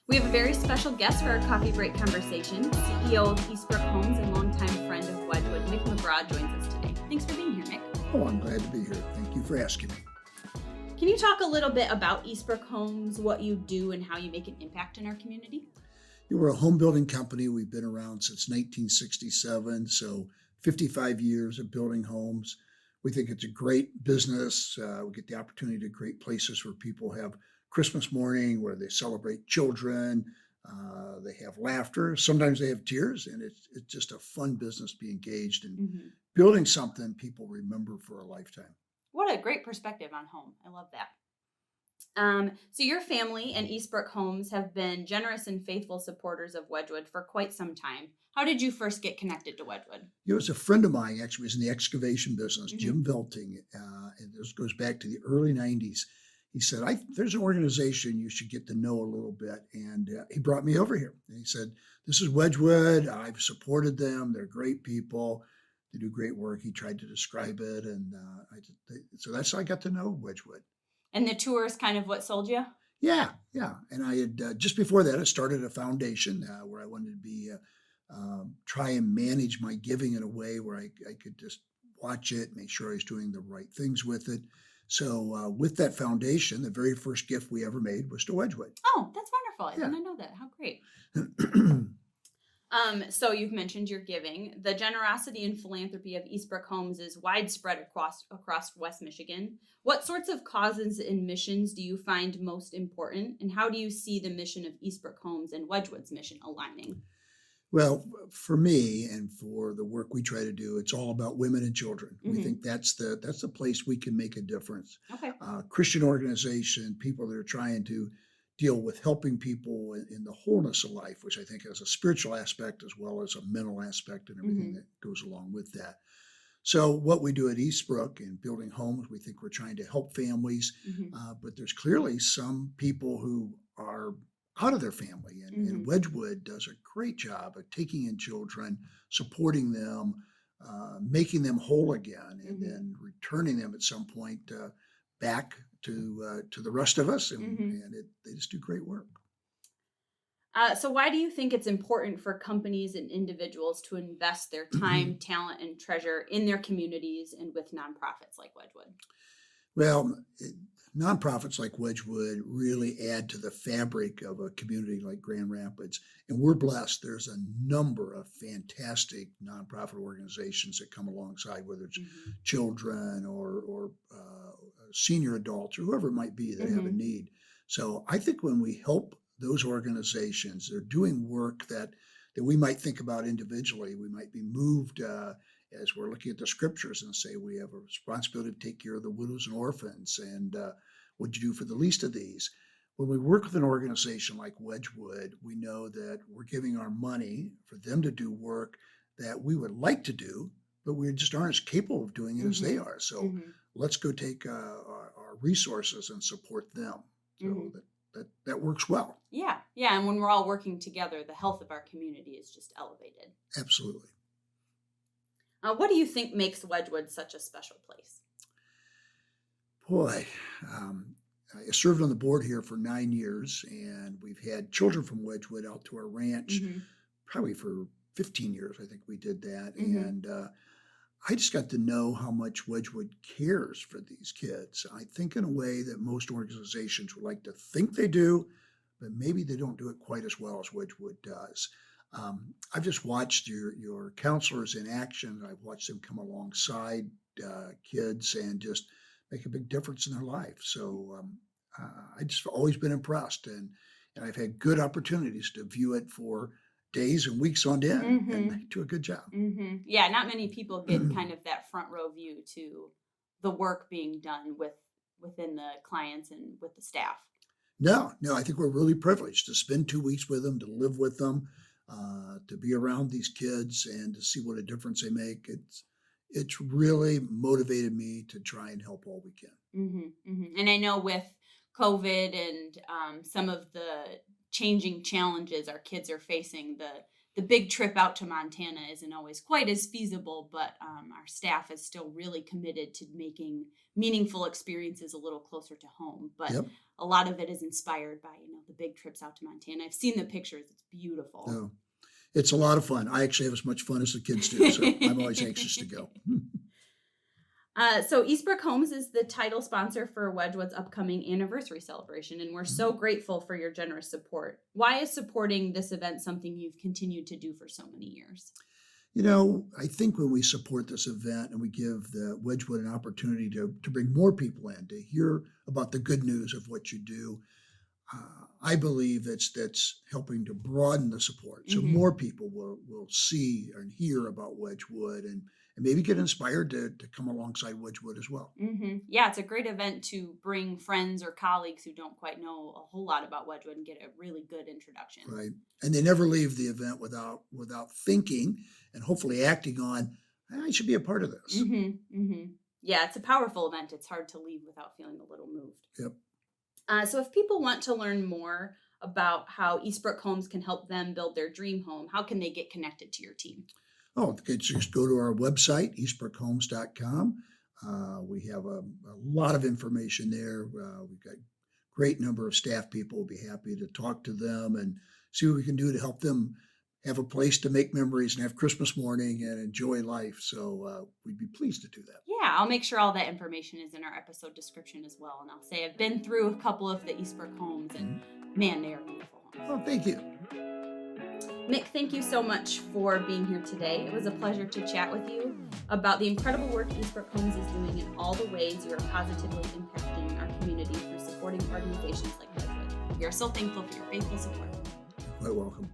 We have a very special guest for our coffee break conversation. CEO of Eastbrook Homes and longtime friend of Wedgwood, Mick McGraw, joins us today. Thanks for being here, Mick. Oh, I'm glad to be here. Thank you for asking me. Can you talk a little bit about Eastbrook Homes, what you do, and how you make an impact in our community? We're a home building company. We've been around since 1967, so 55 years of building homes. We think it's a great business. We get the opportunity to create places where people have Christmas morning, where they celebrate children. They have laughter. Sometimes they have tears, and it's just a fun business to be engaged in building something people remember for a lifetime. What a great perspective on home. I love that. So your family and Eastbrook Homes have been generous and faithful supporters of Wedgwood for quite some time. How did you first get connected to Wedgwood? It was a friend of mine, actually, was in the excavation business, Mhm. Jim Velting, and this goes back to the early 90s. He said, there's an organization you should get to know a little bit. And he brought me over here. And he said, this is Wedgwood. I've supported them. They're great people. They do great work. He tried to describe it. And so that's how I got to know Wedgwood. And the tour is kind of what sold you? Yeah. And I had, just before that, I started a foundation where I wanted to be, try and manage my giving in a way where I could just watch it, make sure I was doing the right things with it. So with that foundation, the very first gift we ever made was to Wedgwood. Oh, that's wonderful. I Yeah. didn't know that. How great. So you've mentioned your giving. The generosity and philanthropy of Eastbrook Homes is widespread across West Michigan. What sorts of causes and missions do you find most important, and how do you see the mission of Eastbrook Homes and Wedgwood's mission aligning? Well, for me and for the work we try to do, it's all about women and children. We think that's the place we can make a difference. Okay. Christian organization, people that are trying to deal with helping people in the wholeness of life, which I think has a spiritual aspect as well as a mental aspect and everything that goes along with that. So what we do at Eastbrook in building homes, we think we're trying to help families, but there's clearly some people who are out of their family. And Wedgwood does a great job of taking in children, supporting them, making them whole again, and then returning them at some point back to the rest of us. They just do great work. So why do you think it's important for companies and individuals to invest their time, talent, and treasure in their communities and with nonprofits like Wedgwood? Well, nonprofits like Wedgwood really add to the fabric of a community like Grand Rapids. And we're blessed. There's a number of fantastic nonprofit organizations that come alongside, whether it's children or senior adults or whoever it might be that have a need. So I think when we help those organizations, they're doing work that we might think about individually. We might be moved as we're looking at the scriptures and say we have a responsibility to take care of the widows and orphans. And what'd you do for the least of these? When we work with an organization like Wedgwood, we know that we're giving our money for them to do work that we would like to do, but we just aren't as capable of doing it as they are. So let's go take our resources and support them. So that works well. Yeah. And when we're all working together, the health of our community is just elevated. Absolutely. What do you think makes Wedgwood such a special place? Boy, I served on the board here for 9 years, and we've had children from Wedgwood out to our ranch probably for 15 years. I think we did that. And I just got to know how much Wedgwood cares for these kids. I think in a way that most organizations would like to think they do, but maybe they don't do it quite as well as Wedgwood does. I've just watched your counselors in action. I've watched them come alongside kids and just make a big difference in their life. So I just always been impressed, and I've had good opportunities to view it for days and weeks on end, and they do a good job. Yeah, not many people get kind of that front row view to the work being done within the clients and with the staff. No, I think we're really privileged to spend 2 weeks with them, to live with them, to be around these kids and to see what a difference they make. It's really motivated me to try and help all we can. And I know with COVID and some of the changing challenges our kids are facing, the big trip out to Montana isn't always quite as feasible, but our staff is still really committed to making meaningful experiences a little closer to home. But a lot of it is inspired by, the big trips out to Montana. I've seen the pictures. It's beautiful. No, it's a lot of fun. I actually have as much fun as the kids do, so I'm always anxious to go. So Eastbrook Homes is the title sponsor for Wedgwood's upcoming anniversary celebration, and we're so grateful for your generous support. Why is supporting this event something you've continued to do for so many years? I think when we support this event and we give the Wedgwood an opportunity to bring more people in to hear about the good news of what you do, I believe that's helping to broaden the support. So more people will see and hear about Wedgwood and maybe get inspired to come alongside Wedgwood as well. Yeah, it's a great event to bring friends or colleagues who don't quite know a whole lot about Wedgwood and get a really good introduction. Right. And they never leave the event without thinking and hopefully acting on, I should be a part of this. Yeah, it's a powerful event. It's hard to leave without feeling a little moved. Yep. So if people want to learn more about how Eastbrook Homes can help them build their dream home, how can they get connected to your team? Oh, just go to our website, eastbrookhomes.com. We have a lot of information there. We've got a great number of staff people. We'll be happy to talk to them and see what we can do to help them have a place to make memories and have Christmas morning and enjoy life. So we'd be pleased to do that. Yeah, I'll make sure all that information is in our episode description as well. And I'll say I've been through a couple of the Eastbrook homes, and man, they are beautiful homes. Oh, thank you. Mick, thank you so much for being here today. It was a pleasure to chat with you about the incredible work Eastbrook Homes is doing and all the ways you are positively impacting our community through supporting organizations like Wedgwood. We are so thankful for your faithful support. You're quite welcome.